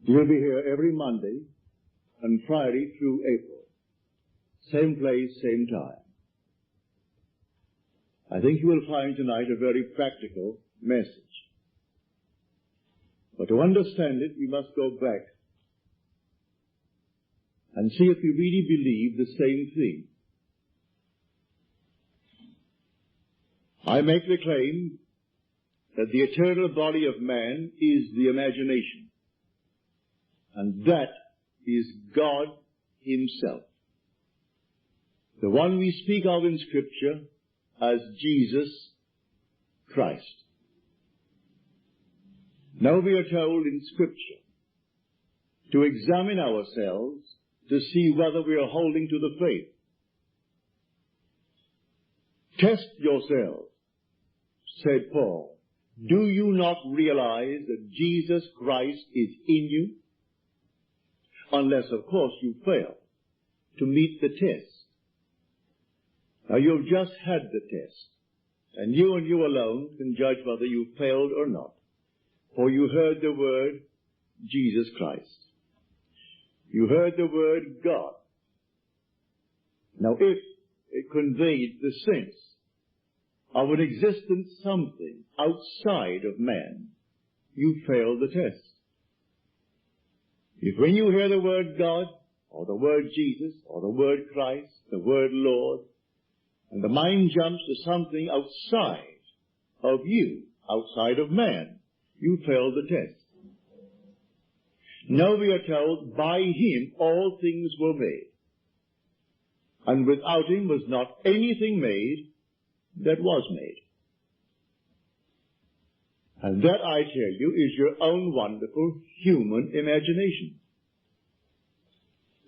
You'll be here every Monday and Friday through April. Same place, same time. I think you will find tonight a very practical message. But to understand it, we must go back and see if we really believe the same thing. I make the claim that the eternal body of man is the imagination, and that is God Himself, the one we speak of in Scripture as Jesus Christ. Now we are told in Scripture to examine ourselves to see whether we are holding to the faith. Test yourselves, said Paul. Do you not realize that Jesus Christ is in you? Unless, of course, you fail to meet the test. Now, you've just had the test, and you alone can judge whether you failed or not. For you heard the word Jesus Christ. You heard the word God. Now, if it conveyed the sense of an existence something outside of man, you failed the test. If when you hear the word God, or the word Jesus, or the word Christ, the word Lord, and the mind jumps to something outside of you, outside of man, you failed the test. Now we are told, by Him all things were made, and without Him was not anything made that was made. And that, I tell you, is your own wonderful human imagination.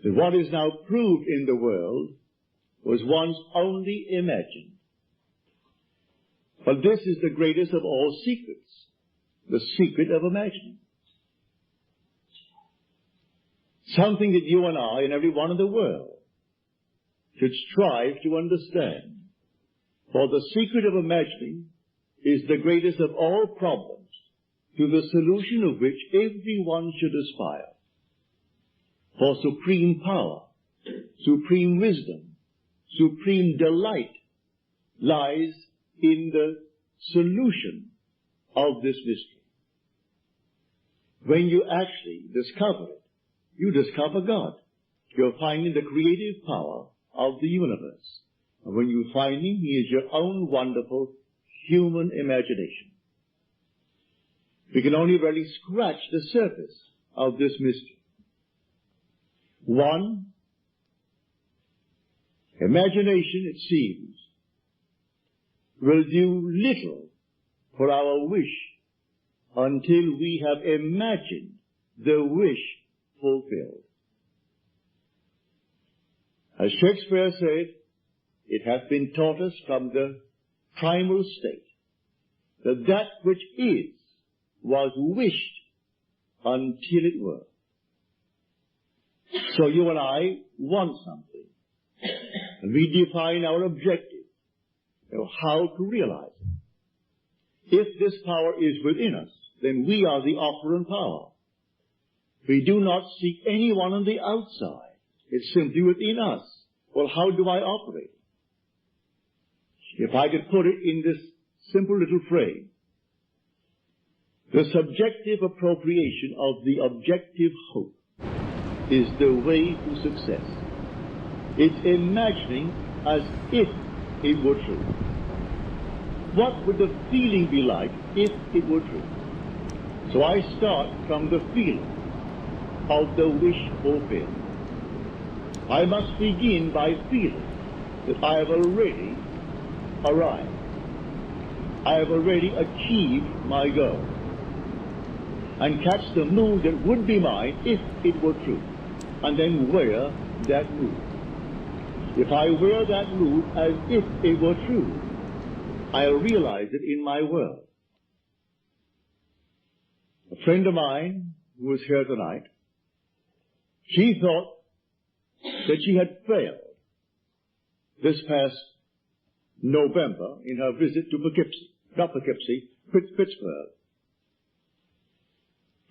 That what is now proved in the world was once only imagined. But this is the greatest of all secrets, the secret of imagining. Something that you and I and everyone in the world should strive to understand. For the secret of imagining is the greatest of all problems, to the solution of which everyone should aspire. For supreme power, supreme wisdom, supreme delight lies in the solution of this mystery. When you actually discover it, you discover God. You're finding the creative power of the universe. And when you find Him, He is your own wonderful human imagination. We can only really scratch the surface of this mystery. One, imagination, it seems, will do little for our wish until we have imagined the wish fulfilled. As Shakespeare said, it hath been taught us from the primal state that that which is was wished until it were. So you and I want something, and we define our objective, how to realize it. If this power is within us, then we are the operant power. We do not seek anyone on the outside. It's simply within us. Well, how do I operate? If I could put it in this simple little phrase, the subjective appropriation of the objective hope is the way to success. It's imagining as if it were true. What would the feeling be like if it were true? So I start from the feeling of the wish fulfilled. I must begin by feeling that I have already arrived. I have already achieved my goal. And catch the mood that would be mine if it were true. And then wear that mood. If I wear that mood as if it were true, I'll realize it in my world. A friend of mine who was here tonight, she thought that she had failed this past November in her visit to Pittsburgh.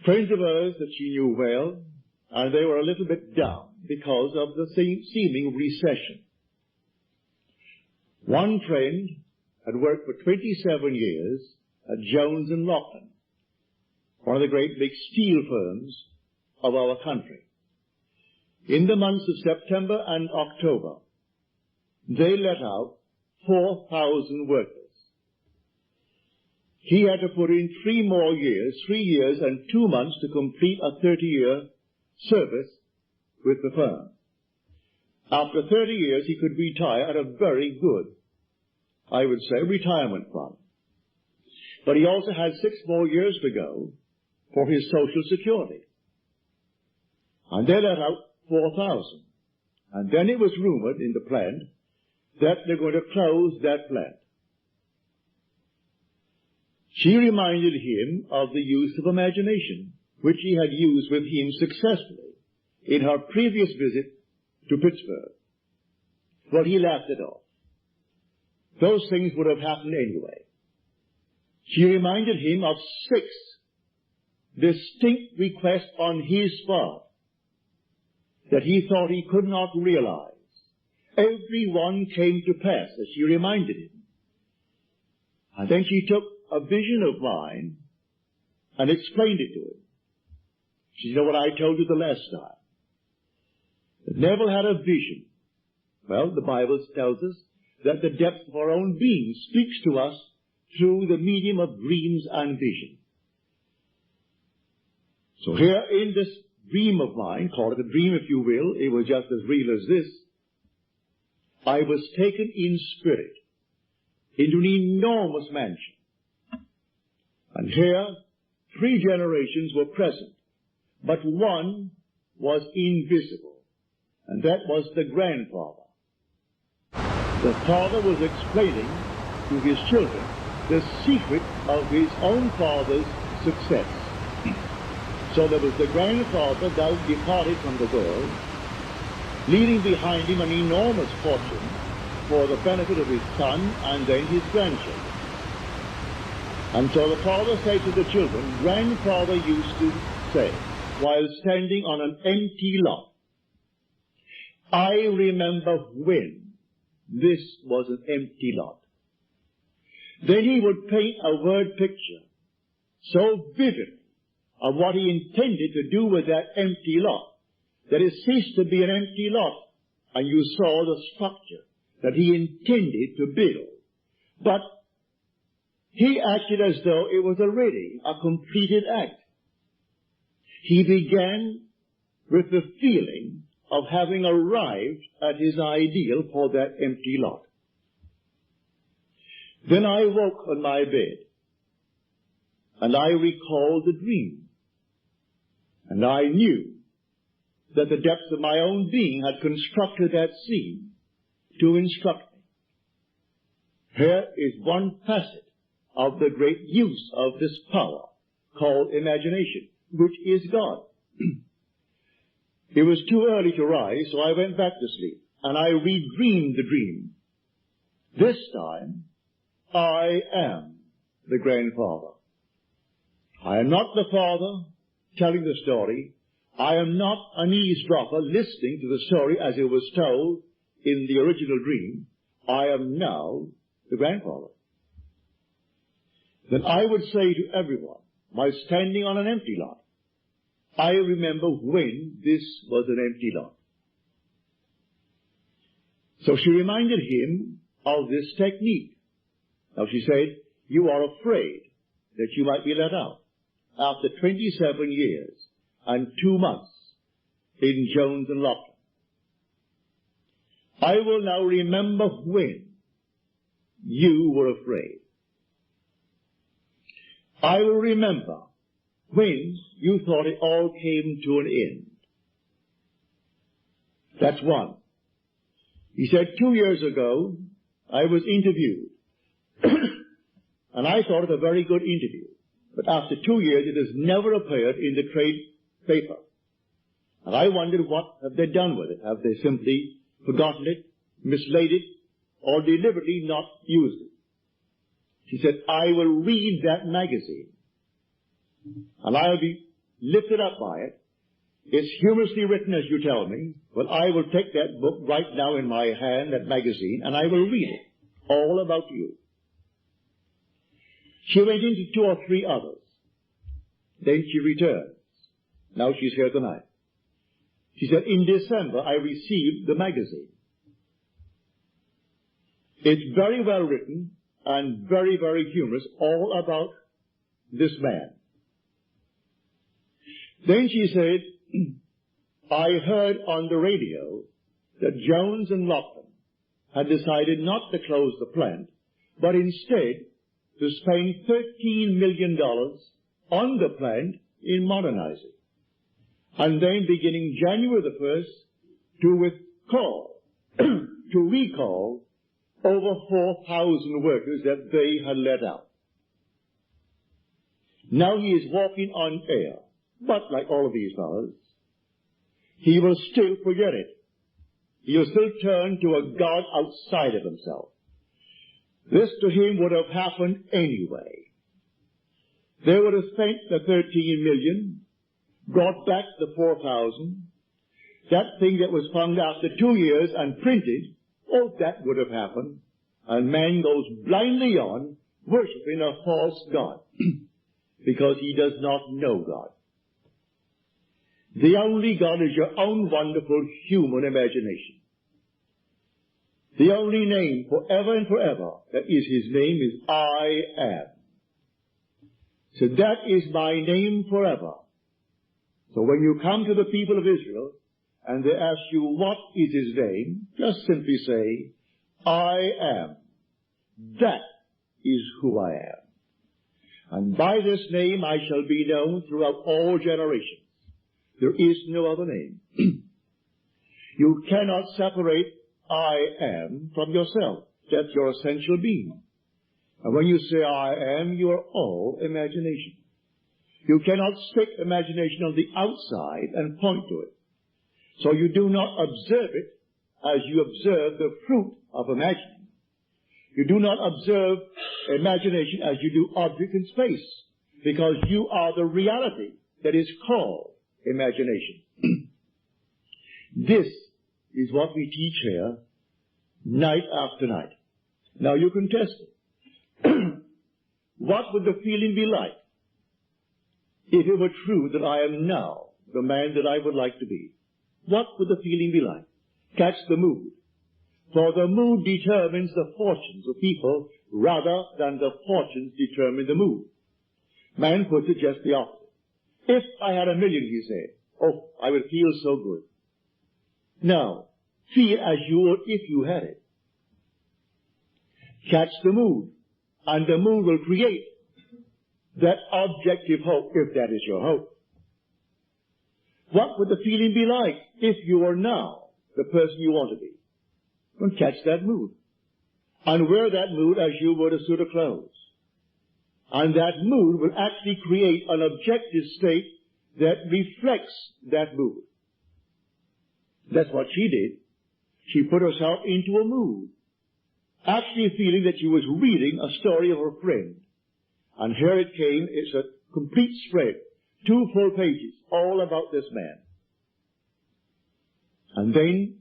friends of hers that she knew well, and they were a little bit down because of the seeming recession. One friend had worked for 27 years at Jones and Loughlin, one of the great big steel firms of our country. In the months of September and October, they let out 4,000 workers. He had to put in 3 years and 2 months to complete a 30-year service with the firm. After 30 years, he could retire at a very good, I would say, retirement fund. But he also had 6 more years to go for his Social Security. And they let out 4,000. And then it was rumored in the plant that they're going to close that plant. She reminded him of the use of imagination, which he had used with him successfully in her previous visit to Pittsburgh. But he laughed it off. Those things would have happened anyway. She reminded him of 6 distinct requests on his part that he thought he could not realize. Every one came to pass, as she reminded him. And then she took a vision of mine and explained it to him. She said, "You know what I told you the last time? That Neville had a vision." Well, the Bible tells us that the depth of our own being speaks to us through the medium of dreams and vision. So here in this dream of mine, call it a dream if you will, it was just as real as this, I was taken in spirit into an enormous mansion. And here 3 generations were present, but one was invisible, and that was the grandfather. The father was explaining to his children the secret of his own father's success. So there was the grandfather thus departed from the world, leaving behind him an enormous fortune for the benefit of his son and then his grandchildren. And so the father said to the children, grandfather used to say, while standing on an empty lot, "I remember when this was an empty lot." Then he would paint a word picture so vivid of what he intended to do with that empty lot, that it ceased to be an empty lot, and you saw the structure that he intended to build. But he acted as though it was already a completed act. He began with the feeling of having arrived at his ideal for that empty lot. Then I woke on my bed, and I recalled the dream. And I knew that the depths of my own being had constructed that scene to instruct me. Here is one facet of the great use of this power called imagination, which is God. It was too early to rise, so I went back to sleep, and I redreamed the dream. This time, I am the grandfather. I am not the father telling the story. I am not an eavesdropper listening to the story as it was told in the original dream. I am now the grandfather. Then I would say to everyone, while standing on an empty lot, I remember when this was an empty lot. So she reminded him of this technique. Now she said, you are afraid that you might be let out after 27 years and 2 months in Jones and Loughlin. I will now remember when you were afraid. I will remember when you thought it all came to an end. That's one. He said 2 years ago, I was interviewed, and I thought it a very good interview. But after 2 years, it has never appeared in the trade paper. And I wondered what have they done with it. Have they simply forgotten it, mislaid it, or deliberately not used it? She said, I will read that magazine, and I'll be lifted up by it. It's humorously written, as you tell me, but I will take that book right now in my hand, that magazine, and I will read it, all about you. She went into 2 or 3 others. Then she returns. Now she's here tonight. She said, in December, I received the magazine. It's very well written and very, very humorous, all about this man. Then she said, I heard on the radio that Jones and Lachlan had decided not to close the plant, but instead to spend $13 million on the plant in modernizing. And then beginning January the 1st, to recall over 4,000 workers that they had let out. Now he is walking on air, but like all of these fellows, he will still forget it. He will still turn to a God outside of himself. This to him would have happened anyway. They would have spent the 13 million, brought back the 4,000, that thing that was found after 2 years and printed, oh, that would have happened. And man goes blindly on, worshiping a false God, because he does not know God. The only God is your own wonderful human imagination. The only name forever and forever that is his name is I am. So that is my name forever. So when you come to the people of Israel and they ask you what is his name, just simply say, I am. That is who I am. And by this name I shall be known throughout all generations. There is no other name. You cannot separate I am from yourself. That's your essential being. And when you say I am, you are all imagination. You cannot stick imagination on the outside and point to it. So you do not observe it as you observe the fruit of imagining. You do not observe imagination as you do object in space, because you are the reality that is called imagination. This is what we teach here night after night. Now you can test it. What would the feeling be like if it were true that I am now the man that I would like to be? What would the feeling be like? Catch the mood. For the mood determines the fortunes of people rather than the fortunes determine the mood. Man puts it just the opposite. If I had $1 million, he said, oh, I would feel so good. Now, feel as you would if you had it. Catch the mood, and the mood will create that objective hope, if that is your hope. What would the feeling be like if you were now the person you want to be? Well, catch that mood, and wear that mood as you would a suit of clothes. And that mood will actually create an objective state that reflects that mood. That's what she did. She put herself into a mood, actually feeling that she was reading a story of her friend. And here it came. It's a complete spread, 2 full pages, all about this man. And then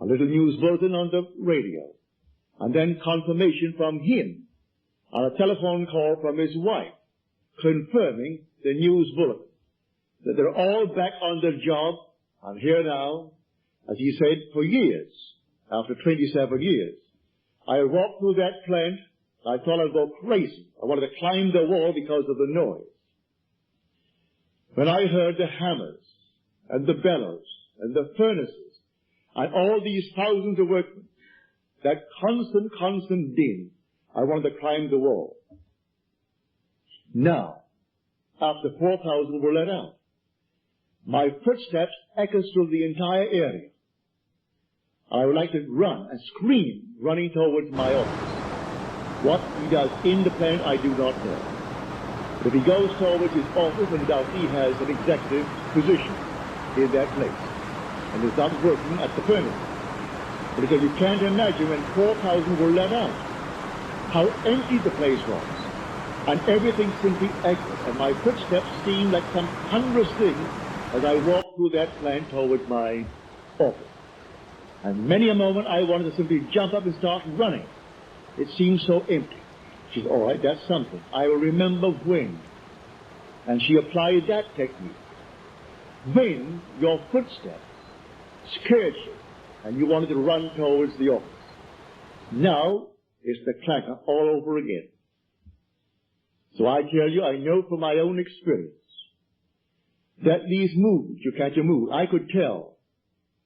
a little news bulletin on the radio, and then confirmation from him, and a telephone call from his wife, confirming the news bulletin, that they're all back on their job, and here now, as he said, for years, after 27 years, I walked through that plant, I thought I'd go crazy. I wanted to climb the wall because of the noise. When I heard the hammers, and the bellows, and the furnaces, and all these thousands of workmen, that constant din, I wanted to climb the wall. Now, after 4,000 were let out, my footsteps echo through the entire area. I would like to run and scream, running towards my office. What he does in the plant, I do not know. But if he goes towards his office, undoubtedly he has an executive position in that place, and is not working at the furnace. Because you can't imagine when 4,000 were let out, how empty the place was. And everything simply echoed, and my footsteps seemed like some thunderous thing as I walked through that plant towards my office. And many a moment I wanted to simply jump up and start running. It seemed so empty. She said, all right, that's something. I will remember when. And she applied that technique. When your footsteps scared you and you wanted to run towards the office. Now it's the clatter all over again. So I tell you, I know from my own experience that these moods, you catch a mood, I could tell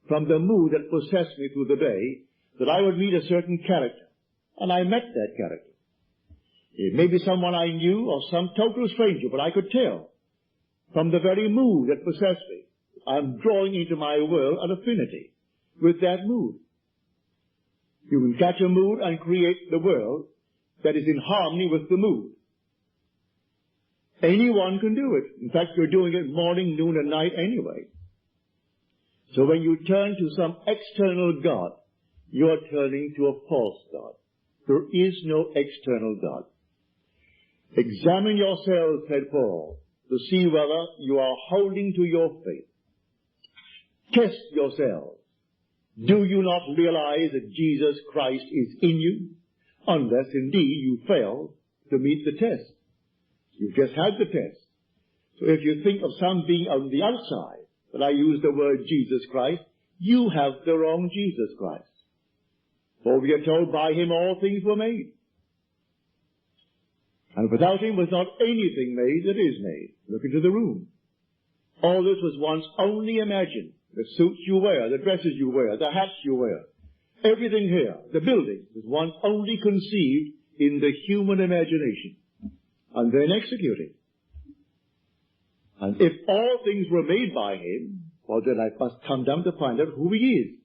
from the mood that possessed me through the day that I would meet a certain character. And I met that character. It may be someone I knew or some total stranger, but I could tell from the very mood that possessed me. I'm drawing into my world an affinity with that mood. You can catch a mood and create the world that is in harmony with the mood. Anyone can do it. In fact, you're doing it morning, noon, and night anyway. So when you turn to some external God, you're turning to a false God. There is no external God. Examine yourselves, said Paul, to see whether you are holding to your faith. Test yourselves. Do you not realize that Jesus Christ is in you? Unless indeed you fail to meet the test. You've just had the test. So if you think of some being on the outside, but I use the word Jesus Christ, you have the wrong Jesus Christ. For we are told by him all things were made. And without him was not anything made that is made. Look into the room. All this was once only imagined. The suits you wear, the dresses you wear, the hats you wear. Everything here, the building, was once only conceived in the human imagination. And then executed. And if all things were made by him, well then I must come down to find out who he is.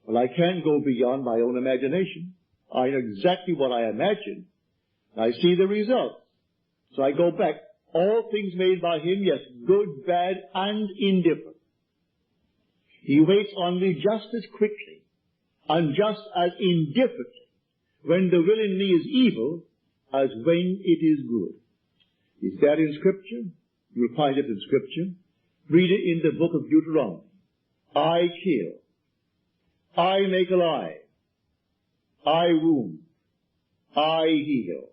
Well, I can't go beyond my own imagination. I know exactly what I imagine. I see the result. So I go back. All things made by him, yes, good, bad, and indifferent. He waits on me just as quickly and just as indifferently when the will in me is evil as when it is good. Is that in Scripture? You'll find it in Scripture. Read it in the book of Deuteronomy. I kill. I make alive. I wound. I heal.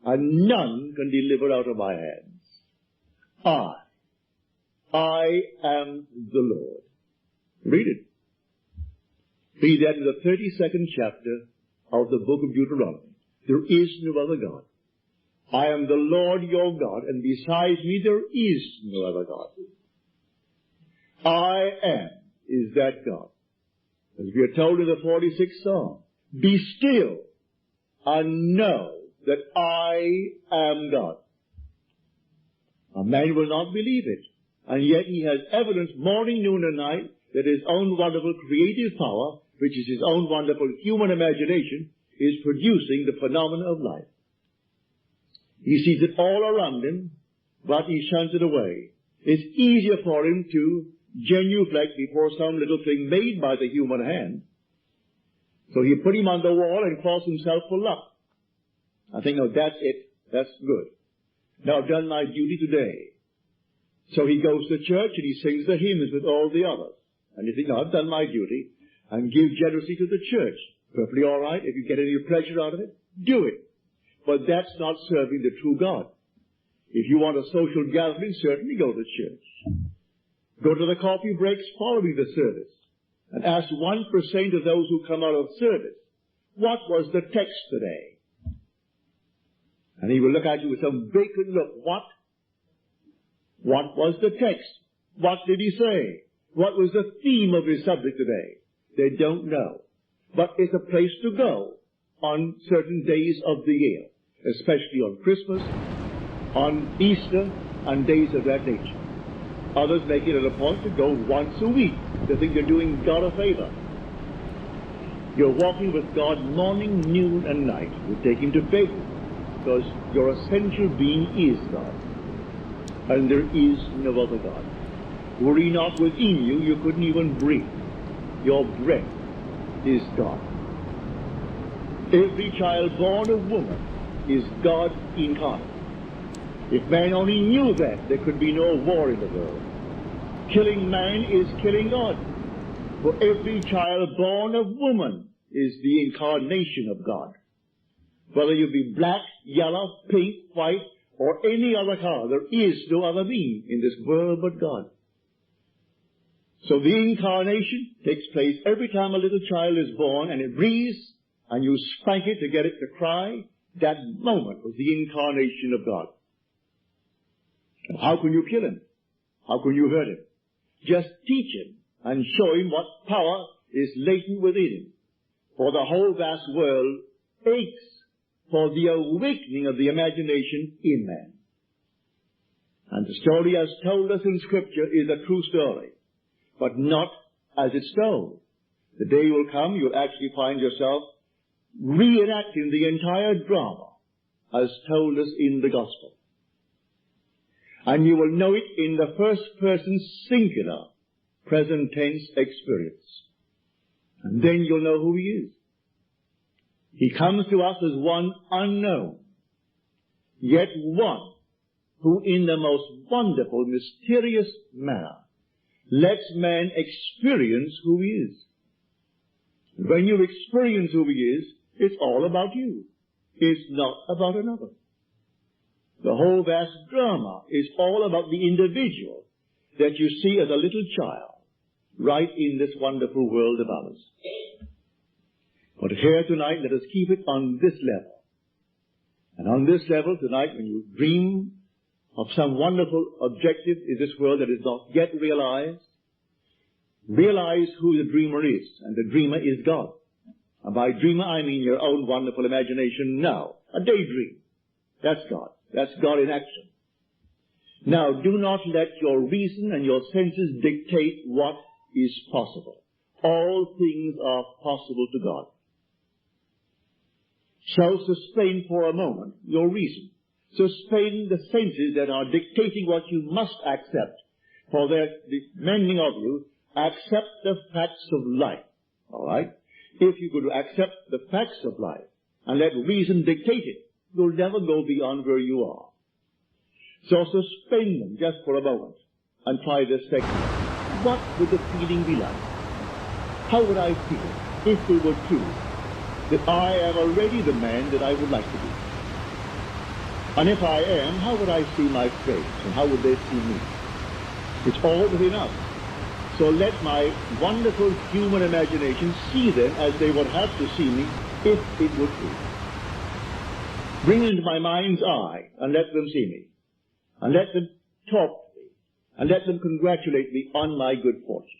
And none can deliver out of my hands. I am the Lord. Read it. Read that in the 32nd chapter of the book of Deuteronomy. There is no other God. I am the Lord your God, and besides me there is no other God. I am is that God. As we are told in the 46th Psalm, be still and know that I am God. A man will not believe it, and yet he has evidence morning, noon, and night that his own wonderful creative power, which is his own wonderful human imagination, is producing the phenomena of life. He sees it all around him, but he shuns it away. It's easier for him to genuflect before some little thing made by the human hand. So he put him on the wall and cross himself for luck. I think, no, that's it. That's good. Now I've done my duty today. So he goes to church and he sings the hymns with all the others. And you think, no, I've done my duty and give generously to the church. Perfectly all right. If you get any pleasure out of it, do it. But that's not serving the true God. If you want a social gathering, certainly go to church. Go to the coffee breaks following the service and ask 1% of those who come out of service, what was the text today? And he will look at you with some vacant look. What? What was the text? What did he say? What was the theme of his subject today? They don't know. But it's a place to go on certain days of the year, especially on Christmas, on Easter, and days of that nature. Others make it a point to go once a week. They think they're doing God a favor. You're walking with God morning, noon, and night. You take him to bed because your essential being is God. And there is no other God. Were he not within you, you couldn't even breathe. Your breath is God. Every child born of woman is God incarnate. If man only knew that, there could be no war in the world. Killing man is killing God. For every child born of woman is the incarnation of God. Whether you be black, yellow, pink, white, or any other color, there is no other being in this world but God. So the incarnation takes place every time a little child is born and it breathes, and you spank it to get it to cry. That moment was the incarnation of God. And how can you kill him? How can you hurt him? Just teach him and show him what power is latent within him. For the whole vast world aches for the awakening of the imagination in man. And the story as told us in Scripture is a true story, but not as it's told. The day will come you'll actually find yourself reenacting the entire drama as told us in the Gospel. And you will know it in the first person singular, present tense experience. And then you'll know who he is. He comes to us as one unknown, yet one who in the most wonderful, mysterious manner lets man experience who he is. When you experience who he is, it's all about you. It's not about another. The whole vast drama is all about the individual that you see as a little child right in this wonderful world of ours. But here tonight, let us keep it on this level. And on this level tonight, when you dream of some wonderful objective in this world that is not yet realized, realize who the dreamer is. And the dreamer is God. And by dreamer, I mean your own wonderful imagination now. A daydream. That's God. That's God in action. Now, do not let your reason and your senses dictate what is possible. All things are possible to God. So suspend for a moment your reason. Suspend the senses that are dictating what you must accept. For the many of you accept the facts of life. All right? If you could accept the facts of life and let reason dictate it, you'll never go beyond where you are. So suspend them just for a moment and try this technique. What would the feeling be like? How would I feel if it were true that I am already the man that I would like to be? And if I am, how would I see my friends and how would they see me? It's all within us. So let my wonderful human imagination see them as they would have to see me if it were true. Bring it into my mind's eye and let them see me. And let them talk to me. And let them congratulate me on my good fortune.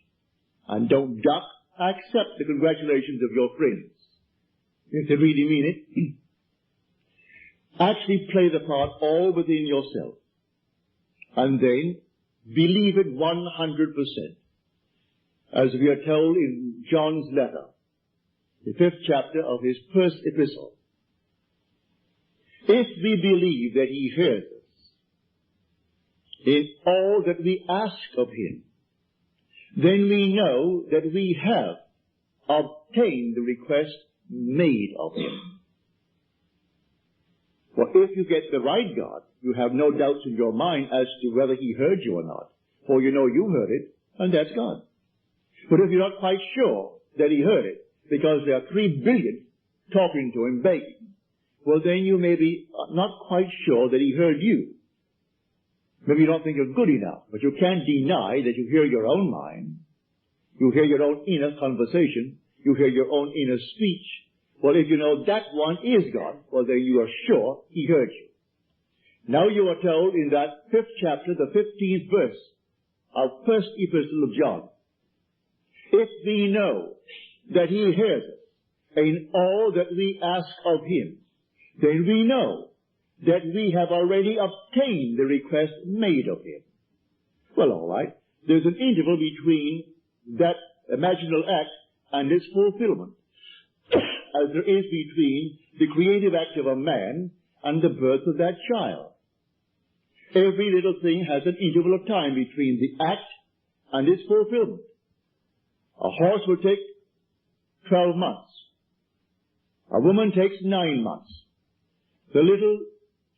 And don't duck. Accept the congratulations of your friends. If they really mean it. Actually play the part all within yourself. And then believe it 100%. As we are told in John's letter, the 5th chapter of his first epistle. If we believe that he hears us in all that we ask of him, then we know that we have obtained the request made of him. For if you get the right God, you have no doubts in your mind as to whether he heard you or not. For you know you heard it, and that's God. But if you're not quite sure that he heard it, because there are 3 billion talking to him, begging, well, then you may be not quite sure that he heard you. Maybe you don't think you're good enough, but you can't deny that you hear your own mind. You hear your own inner conversation. You hear your own inner speech. Well, if you know that one is God, well, then you are sure he heard you. Now you are told in that 5th chapter, the 15th verse of first epistle of John, if we know that he hears us in all that we ask of him, then we know that we have already obtained the request made of him. Well, all right. There's an interval between that imaginal act and its fulfillment, as there is between the creative act of a man and the birth of that child. Every little thing has an interval of time between the act and its fulfillment. A horse will take 12 months. A woman takes 9 months. The little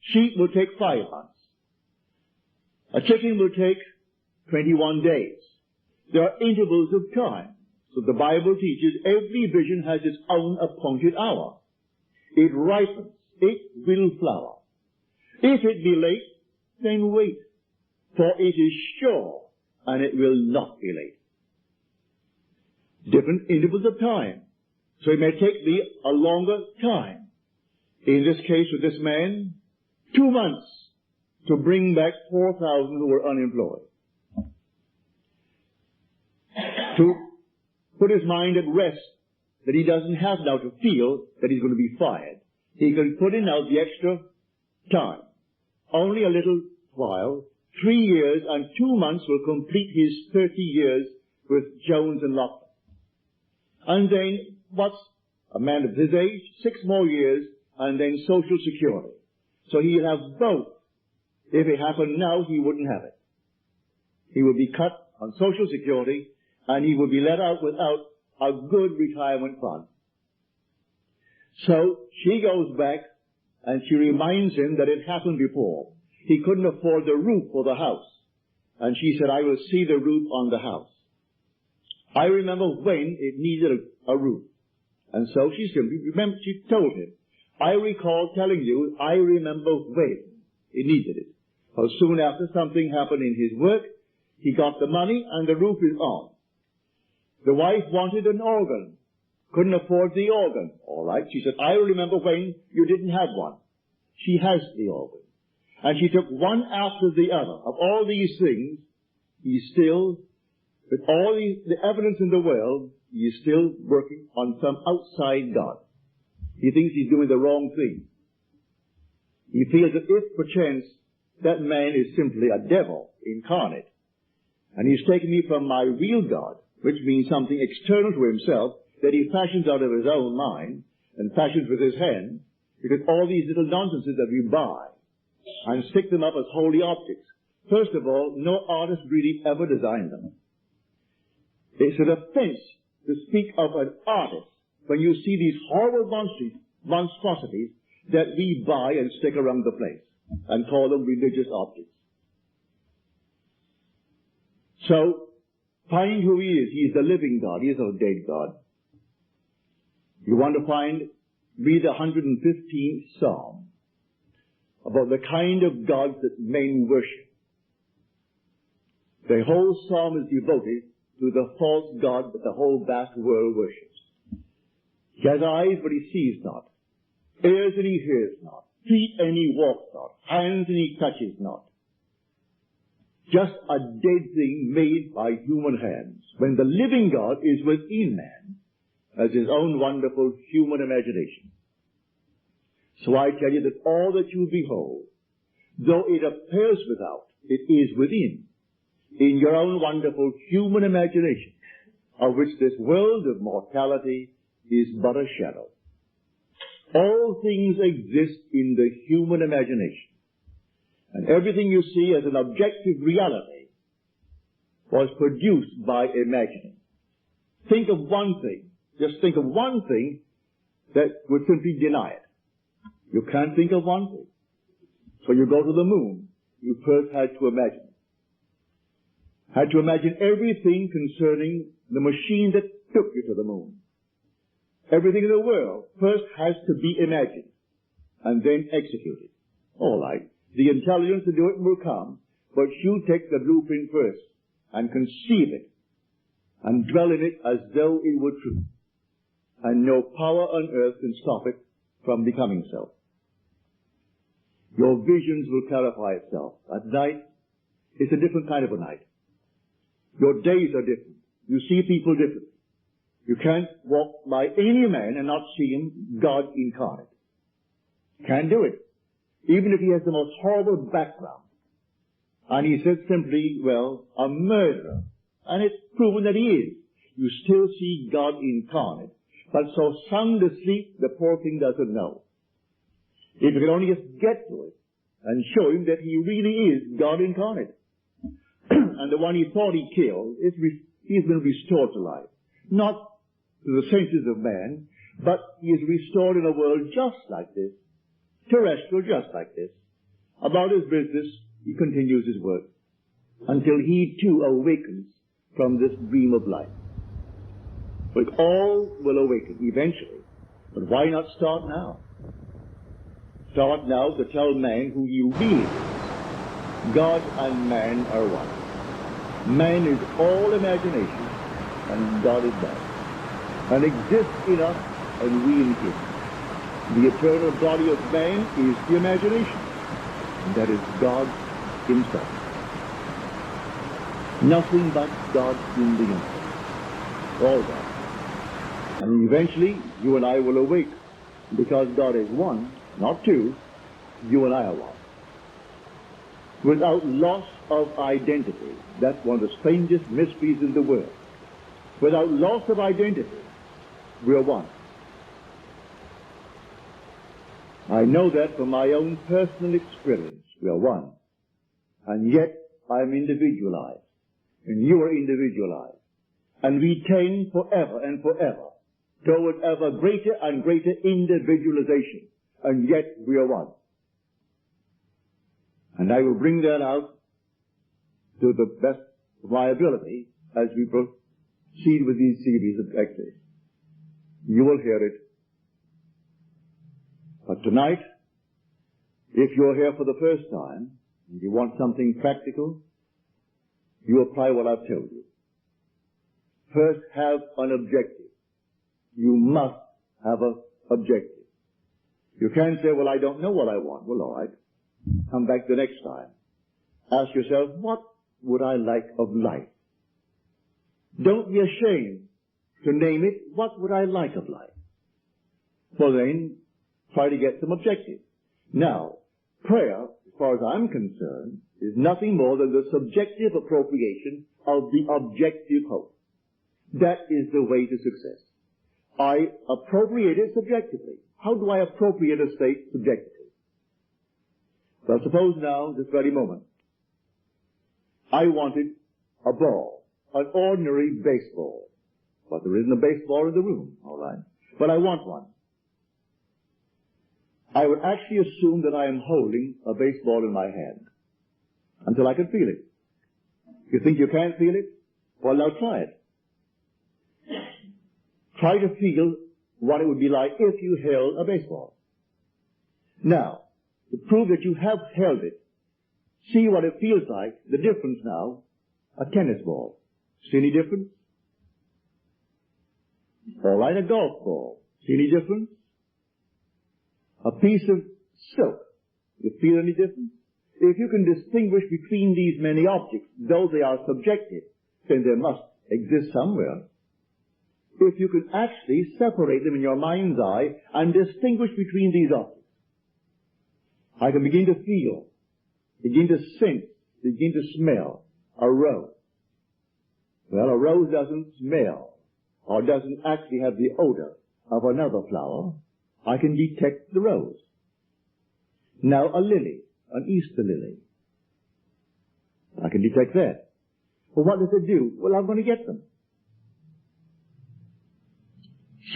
sheep will take 5 months. A chicken will take 21 days. There are intervals of time. So the Bible teaches every vision has its own appointed hour. It ripens. It will flower. If it be late, then wait, for it is sure, and it will not be late. Different intervals of time. So it may take thee a longer time. In this case with this man, 2 months to bring back 4,000 who were unemployed. To put his mind at rest that he doesn't have now to feel that he's going to be fired. He can put in now the extra time. Only a little while, 3 years and 2 months will complete his 30 years with Jones and Lockton. And then, what's a man of his age? 6 more years, and then Social Security. So he'll have both. If it happened now, he wouldn't have it. He would be cut on Social Security, and he would be let out without a good retirement fund. So she goes back, and she reminds him that it happened before. He couldn't afford the roof for the house. And she said, I will see the roof on the house. I remember when it needed a roof. And so she told him, I recall telling you, I remember when it needed it. So soon after something happened in his work, he got the money and the roof is on. The wife wanted an organ. Couldn't afford the organ. All right. She said, I remember when you didn't have one. She has the organ. And she took one after the other. Of all these things, he's still, with all the evidence in the world, he is still working on some outside God. He thinks he's doing the wrong thing. He feels that if perchance that man is simply a devil incarnate, and he's taken me from my real God, which means something external to himself, that he fashions out of his own mind, and fashions with his hand, because all these little nonsenses that we buy, and stick them up as holy objects. First of all, no artist really ever designed them. It's an offense to speak of an artist when you see these horrible monstrosities that we buy and stick around the place and call them religious objects. So, find who he is. He is the living God. He is not a dead God. You want to read the 115th Psalm about the kind of gods that men worship. The whole psalm is devoted to the false god that the whole vast world worships. He has eyes, but he sees not. Ears, and he hears not. Feet, and he walks not. Hands, and he touches not. Just a dead thing made by human hands, when the living God is within man as his own wonderful human imagination. So I tell you that all that you behold, though it appears without, it is within, in your own wonderful human imagination, of which this world of mortality is but a shadow. All things exist in the human imagination. And everything you see as an objective reality was produced by imagining. Think of one thing. Just think of one thing that would simply deny it. You can't think of one thing. So you go to the moon. You first had to imagine. Had to imagine everything concerning the machine that took you to the moon. Everything in the world first has to be imagined and then executed. All right. The intelligence to do it will come, but you take the blueprint first and conceive it and dwell in it as though it were true. And no power on earth can stop it from becoming so. Your visions will clarify itself. At night, it's a different kind of a night. Your days are different. You see people differently. You can't walk by any man and not see him God incarnate. Can't do it. Even if he has the most horrible background. And he says simply, well, a murderer. And it's proven that he is. You still see God incarnate. But so sound asleep, the poor thing doesn't know. If you can only just get to it and show him that he really is God incarnate. And the one he thought he killed, he's been restored to life. Not to the senses of man, but he is restored in a world just like this, terrestrial just like this. About his business, he continues his work. until he too awakens from this dream of life. But all will awaken eventually. But why not start now? Start now to tell man who he really is. God and man are one. Man is all imagination, and God is man, and exists in us, and we in him. The eternal body of man is the imagination, and that is God himself. Nothing but God in the universe. All God. And eventually, you and I will awake, because God is one, not two. You and I are one. Without loss of identity. That's one of the strangest mysteries in the world. Without loss of identity, we are one. I know that from my own personal experience. We are one. And yet, I am individualized. And you are individualized. And we tend forever and forever toward ever greater and greater individualization. And yet, we are one. And I will bring that out to the best of my ability as we proceed with these series of lectures. You will hear it. But tonight, if you're here for the first time, and you want something practical, you apply what I've told you. First, have an objective. You must have an objective. You can't say, well, I don't know what I want. Well, all right. Come back the next time. Ask yourself, what would I like of life? Don't be ashamed to name it. What would I like of life? Well, then, try to get some objectives. Now, prayer, as far as I'm concerned, is nothing more than the subjective appropriation of the objective hope. That is the way to success. I appropriate it subjectively. How do I appropriate a state subjectively? Well, suppose now, this very moment, I wanted a ball, an ordinary baseball. But there isn't a baseball in the room, all right? But I want one. I would actually assume that I am holding a baseball in my hand until I can feel it. You think you can't feel it? Well, now try it. Try to feel what it would be like if you held a baseball. Now, to prove that you have held it, see what it feels like, the difference now, a tennis ball. See any difference? All right, a golf ball. See any difference? A piece of silk. You feel any difference? If you can distinguish between these many objects, though they are subjective, then they must exist somewhere. If you can actually separate them in your mind's eye and distinguish between these objects, I can begin to feel, begin to sense, begin to smell a rose. Well, a rose doesn't smell or doesn't actually have the odor of another flower. I can detect the rose. Now a lily, an Easter lily. I can detect that. Well, what does it do? Well, I'm going to get them.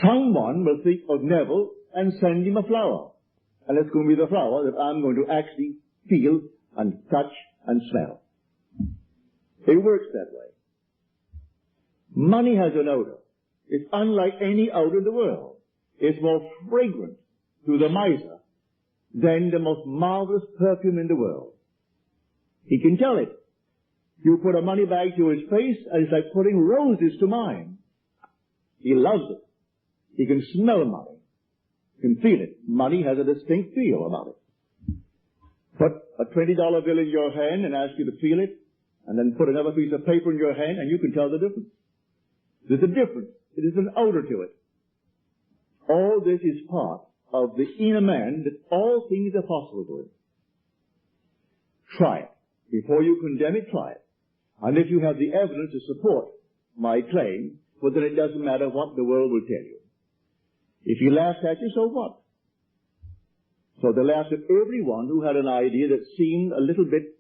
Someone will think of Neville and send him a flower. And it's going to be the flower that I'm going to actually feel and touch and smell. It works that way. Money has an odor. It's unlike any odor in the world. It's more fragrant to the miser than the most marvelous perfume in the world. He can tell it. You put a money bag to his face, and it's like putting roses to mine. He loves it. He can smell money. He can feel it. Money has a distinct feel about it. Put a $20 bill in your hand and ask you to feel it, and then put another piece of paper in your hand, and you can tell the difference. There's a difference. It is an odor to it. All this is part of the inner man, that all things are possible to him. Try it. Before you condemn it, try it. And if you have the evidence to support my claim, well, then it doesn't matter what the world will tell you. If he laughs at you, so what? So they laughed at everyone who had an idea that seemed a little bit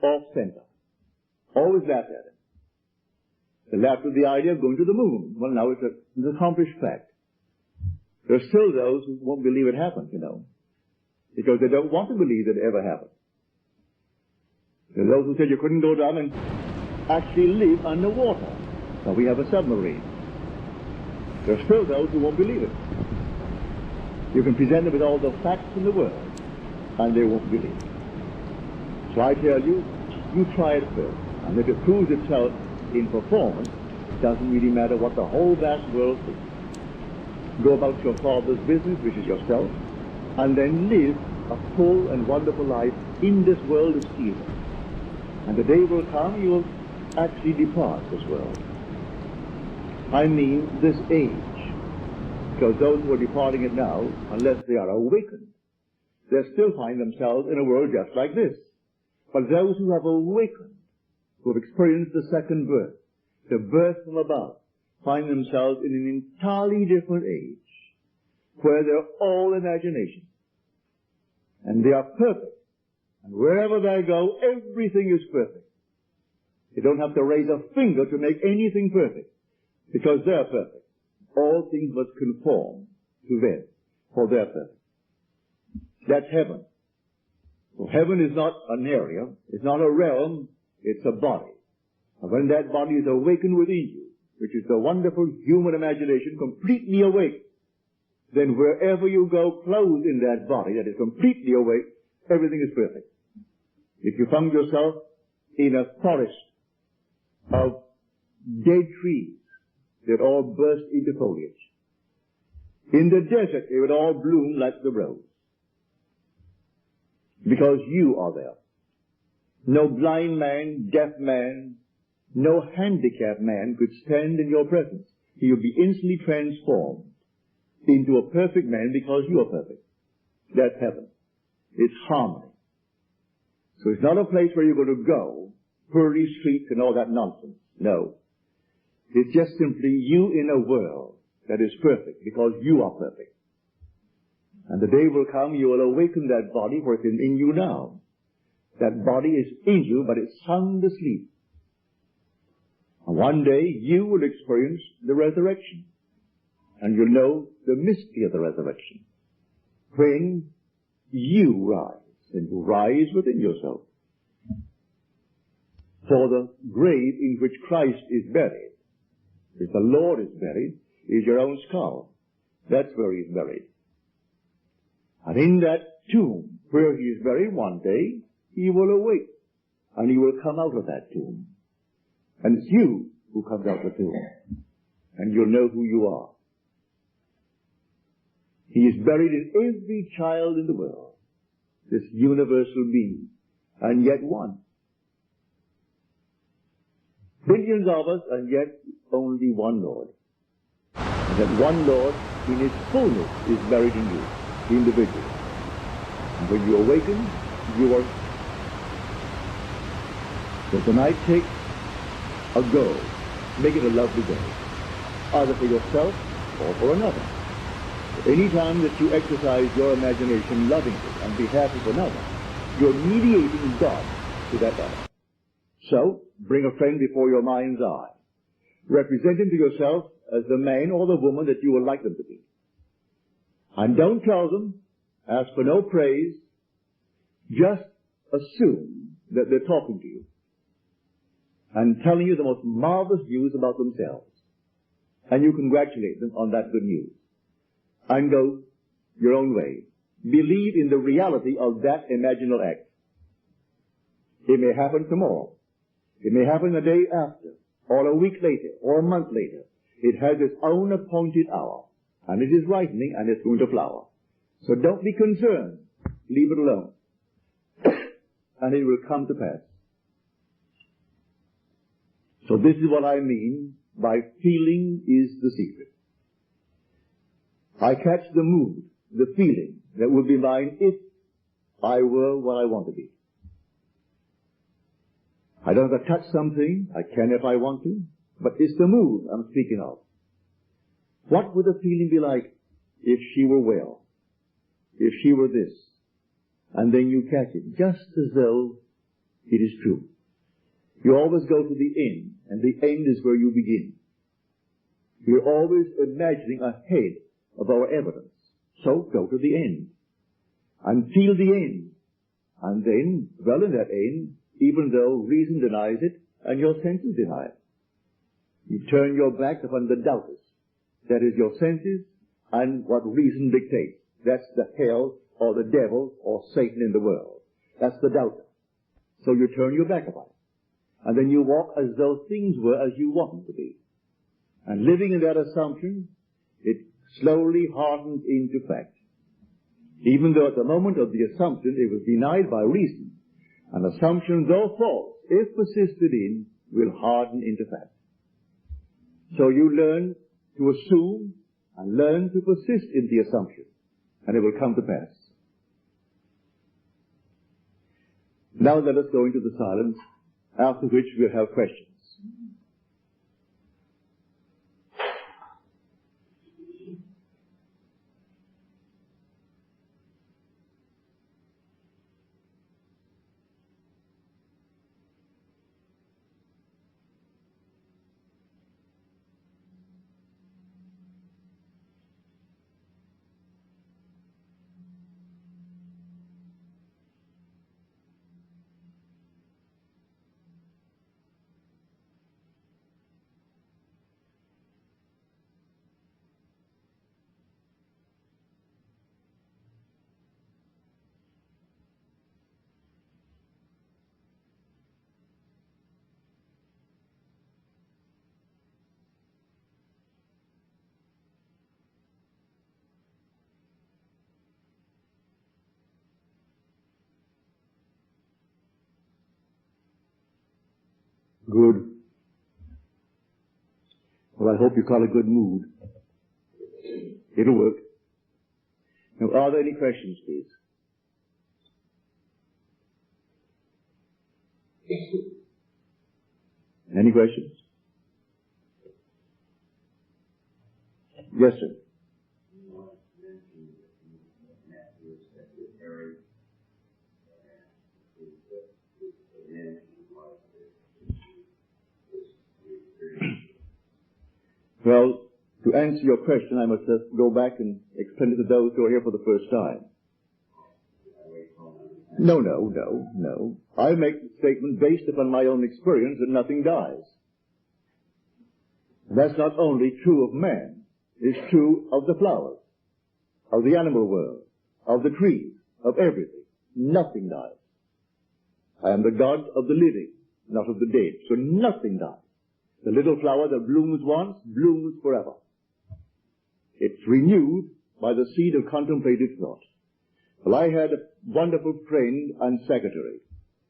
off-center. Always laughed at him. They laughed at the idea of going to the moon. Well, now it's an accomplished fact. There are still those who won't believe it happened, because they don't want to believe that it ever happened. There are those who said you couldn't go down and actually live underwater. So we have a submarine. There are still those who won't believe it. You can present them with all the facts in the world, and they won't believe it. So I tell you, you try it first. And if it proves itself in performance, it doesn't really matter what the whole vast world thinks. Go about your Father's business, which is yourself, and then live a full and wonderful life in this world of evil. And the day will come you will actually depart this world. I mean this age. Because those who are departing it now, unless they are awakened, they'll still find themselves in a world just like this. But those who have awakened, who have experienced the second birth, the birth from above, find themselves in an entirely different age, where they're all imagination. And they are perfect. And wherever they go, everything is perfect. They don't have to raise a finger to make anything perfect, because they're perfect. All things must conform to them, for they're perfect. That's heaven. So heaven is not an area, it's not a realm, it's a body. And when that body is awakened within you, which is the wonderful human imagination completely awake, then wherever you go clothed in that body that is completely awake, everything is perfect. If you found yourself in a forest of dead trees that all burst into foliage, in the desert they would all bloom like the rose, because you are there. No blind man, deaf man, no handicapped man could stand in your presence. He would be instantly transformed into a perfect man because you are perfect. That's heaven. It's harmony. So it's not a place where you're going to go, pearly streets and all that nonsense. No. It's just simply you in a world that is perfect because you are perfect. And the day will come you will awaken that body for it's in you now. That body is in you, but it's sound asleep. And one day you will experience the resurrection. And you'll know the mystery of the resurrection. When you rise, and you rise within yourself. For the grave in which Christ is buried, if the Lord is buried, is your own skull. That's where he is buried. And in that tomb where he is buried, one day he will awake. And he will come out of that tomb. And it's you who comes out of the tomb. And you'll know who you are. He is buried in every child in the world. This universal being. And yet one. Billions of us, and yet only one Lord. And that one Lord, in his fullness, is buried in you, the individual. And when you awaken, you are... So tonight take a go. Make it a lovely day. Either for yourself or for another. Any time that you exercise your imagination lovingly on behalf of another, you're mediating God to that other. So, bring a friend before your mind's eye. Represent him to yourself as the man or the woman that you would like them to be. And don't tell them, ask for no praise, just assume that they're talking to you and telling you the most marvelous news about themselves. And you congratulate them on that good news. And go your own way. Believe in the reality of that imaginal act. It may happen tomorrow. It may happen a day after, or a week later, or a month later. It has its own appointed hour, and it is ripening, and it's going to flower. So don't be concerned. Leave it alone. And it will come to pass. So this is what I mean by feeling is the secret. I catch the mood, the feeling that would be mine if I were what I want to be. I don't have to touch something. I can if I want to. But it's the mood I'm speaking of. What would the feeling be like if she were well? If she were this? And then you catch it, just as though it is true. You always go to the end, and the end is where you begin. You're always imagining ahead of our evidence. So go to the end. And feel the end. And then, well, in that end, even though reason denies it and your senses deny it. You turn your back upon the doubters. That is your senses and what reason dictates. That's the hell or the devil or Satan in the world. That's the doubter. So you turn your back upon it. And then you walk as though things were as you want them to be. And living in that assumption, it slowly hardens into fact. Even though at the moment of the assumption it was denied by reason, an assumption, though false, if persisted in, will harden into fact. So you learn to assume and learn to persist in the assumption, and it will come to pass. Now let us go into the silence, after which we'll have questions. Good. Well, I hope you call a good mood. It'll work. Now, are there any questions, please? Any questions? Yes, sir. Well, to answer your question, I must just go back and explain it to those who are here for the first time. No. I make the statement based upon my own experience that nothing dies. And that's not only true of man. It's true of the flowers, of the animal world, of the trees, of everything. Nothing dies. I am the God of the living, not of the dead. So nothing dies. The little flower that blooms once, blooms forever. It's renewed by the seed of contemplative thought. Well, I had a wonderful friend and secretary.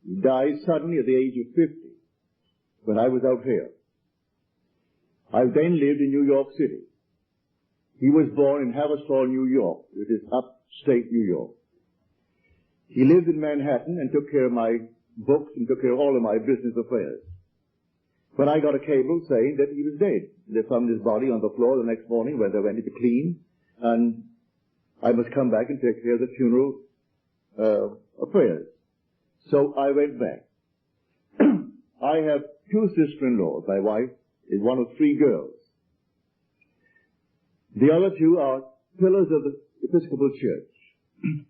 He died suddenly at the age of 50 when I was out here. I then lived in New York City. He was born in Haverstraw, New York, which is upstate New York. He lived in Manhattan and took care of my books and took care of all of my business affairs. When I got a cable saying that he was dead, they found his body on the floor the next morning when they went to clean, and I must come back and take care of the funeral affairs. So I went back. I have two sister-in-laws. My wife is one of three girls. The other two are pillars of the Episcopal Church.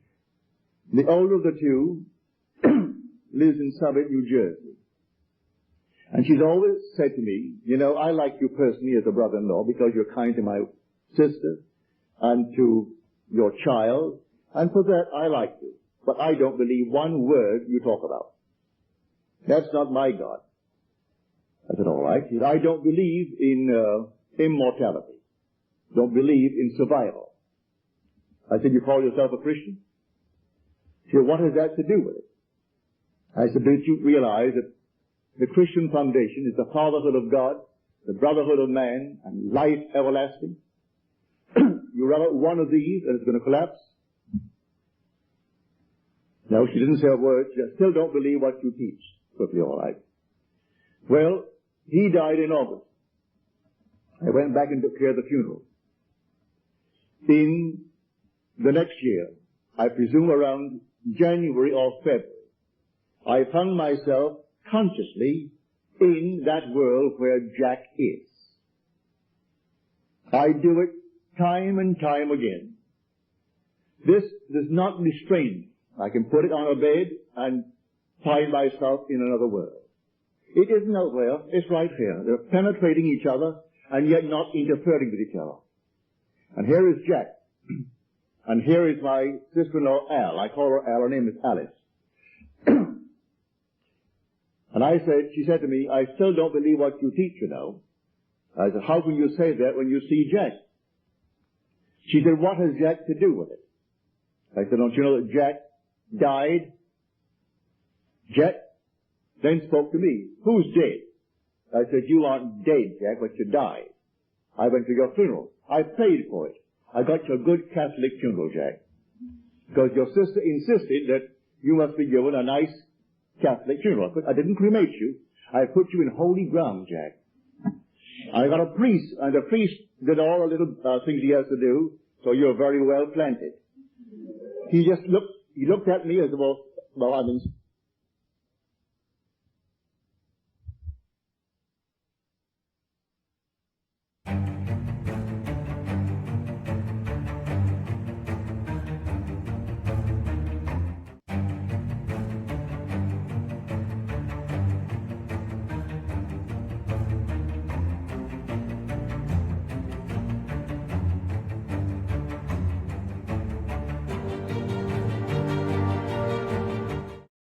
The older of the two lives in Summit, New Jersey. And she's always said to me, you know, I like you personally as a brother-in-law because you're kind to my sister and to your child, and for that I like you. But I don't believe one word you talk about. That's not my God. I said, all right. I don't believe in immortality. Don't believe in survival. I said, you call yourself a Christian? She said, what has that to do with it? I said, don't you realize that the Christian foundation is the fatherhood of God, the brotherhood of man, and life everlasting? You rub out one of these and it's going to collapse? No, she didn't say a word. She said, I still don't believe what you teach. Perfectly all right. Well, he died in August. I went back and took care of the funeral. In the next year, I presume around January or February, I found myself consciously in that world where Jack is. I do it time and time again. This does not restrain me. I can put it on a bed and find myself in another world. It isn't out there, it's right here. They're penetrating each other and yet not interfering with each other. And here is Jack. And here is my sister-in-law, Al. I call her Al. Her name is Alice. And she said to me, I still don't believe what you teach, you know. I said, how can you say that when you see Jack? She said, what has Jack to do with it? I said, don't you know that Jack died? Jack then spoke to me. Who's dead? I said, you aren't dead, Jack, but you died. I went to your funeral. I paid for it. I got you a good Catholic funeral, Jack. Because your sister insisted that you must be given a nice Catholic funeral. I didn't cremate you. I put you in holy ground, Jack. I got a priest, and the priest did all the little things he has to do, so you're very well planted. He looked at me as well, I mean,